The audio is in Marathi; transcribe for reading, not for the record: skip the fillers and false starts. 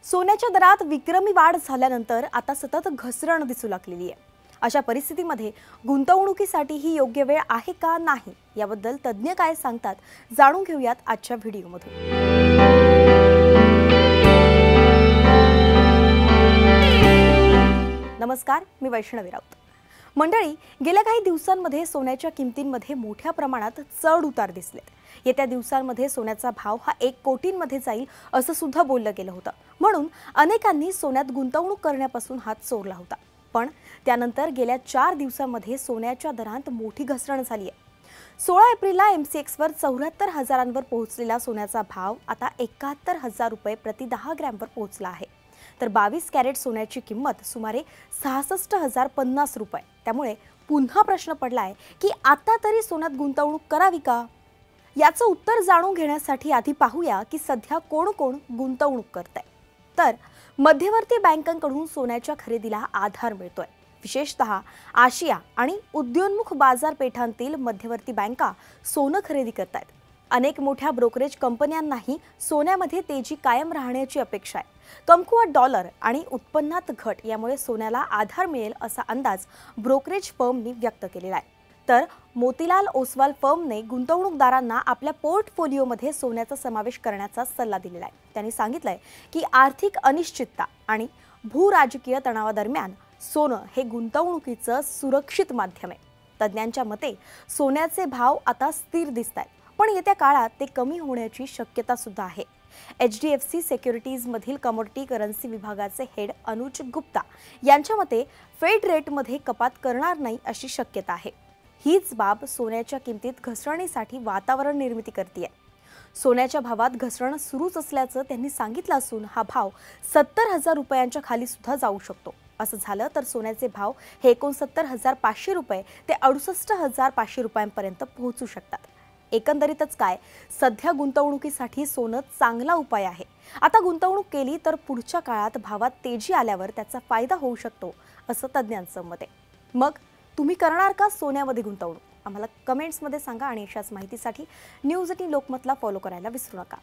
सोन्याच्या दरात विक्रमी वाढ झाल्यानंतर आता सतत घसरण दिसू लागलेली आहे। अशा परिस्थितीमध्ये गुंतवणुकीसाठी ही योग्य वेळ आहे का नाही याबद्दल तज्ञ काय सांगतात जाणून घेऊयात आजच्या व्हिडिओमध्ये। नमस्कार, मी वैष्णवी राऊत। मंडळी, गेल्या काही दिवसांमध्ये सोन्याच्या किमतींमध्ये मोठ्या प्रमाणात चढ उतार दिसलेत। येत्या दिवसांमध्ये सोन्याचा भाव हा 1 कोटींमध्ये जाईल असं सुद्धा बोललं गेलं होतं। म्हणून अनेकांनी सोन्यात गुंतवणूक करण्यापासून हात सोडला होता। पण त्यानंतर गेल्या 4 दिवसांमध्ये सोन्याच्या दरात मोठी घसरण झाली आहे। 16 एप्रिलला MCX वर 74,000 पोहोचलेला सोन्याचा भाव आता 71,000 रुपये प्रति 10 ग्रॅमवर पोहोचला आहे। तर 22 कॅरेट सोन्याची किंमत सुमारे 66,050 रुपये। त्यामुळे पुन्हा प्रश्न पडलाय की आता तरी सोन्यात गुंतवणूक करावी का? याचं उत्तर जाणून घेण्यासाठी आधी पाहूया की सध्या कोण गुंतवणूक करतंय। तर मध्यवर्ती बँकांकडून सोन्याच्या खरेदीला आधार मिळतोय। विशेषतः आशिया आणि उद्योन्मुख बाजारपेठांतील मध्यवर्ती बँका सोनं खरेदी करतात। अनेक मोठ्या ब्रोकरेज कंपन्यांनाही सोन्यामध्ये तेजी कायम राहण्याची अपेक्षा आहे। कमकुवत डॉलर आणि उत्पन्नात घट यामुळे सोन्याला आधार मिळेल असा अंदाज ब्रोकरेज फर्मनी व्यक्त केलेला आहे। तर मोतीलाल ओसवाल फर्मने गुंतवणूकदारांना आपल्या पोर्टफोलिओमध्ये सोन्याचा समावेश करण्याचा सल्ला दिलेला आहे। त्यांनी सांगितलंय की आर्थिक अनिश्चितता आणि भूराजकीय तणावादरम्यान सोनं हे गुंतवणुकीचं सुरक्षित माध्यम आहे। तज्ञांच्या मते सोन्याचे भाव आता स्थिर दिसतात, पण येत्या काळात ते कमी होण्याची शक्यता सुद्धा आहे। HDFC सिक्युरिटीज मधील कमोडिटी करन्सी विभागाचे हेड अनुज गुप्ता यांच्या मते फेड रेटमध्ये कपात करणार नाही अशी शक्यता आहे। हीच बाब सोन्याच्या किमतीत घसरणीसाठी वातावरण निर्मिती करते। सोन्याच्या भावात घसरण सुरूच असल्याचं त्यांनी सांगितलं असून हा भाव 70,000 रुपयांच्या खाली सुद्धा जाऊ शकतो। असं झालं तर सोन्याचे भाव हे 69,500 रुपये ते 68,500 रुपयांपर्यंत पोहोचू शकतात। एकंदरीतच काय, सध्या गुंतवणुकीसाठी सोनं चांगला उपाय आहे। आता गुंतवणूक केली तर पुढच्या काळात भावात तेजी आल्यावर त्याचा फायदा होऊ शकतो असं तज्ञांचं मत आहे। मग तुम्ही करणार का सोन्यामध्ये गुंतवणूक? आम्हाला कमेंट्समध्ये सांगा आणि अशाच माहितीसाठी न्यूज18 लोकमतला फॉलो करायला विसरू नका।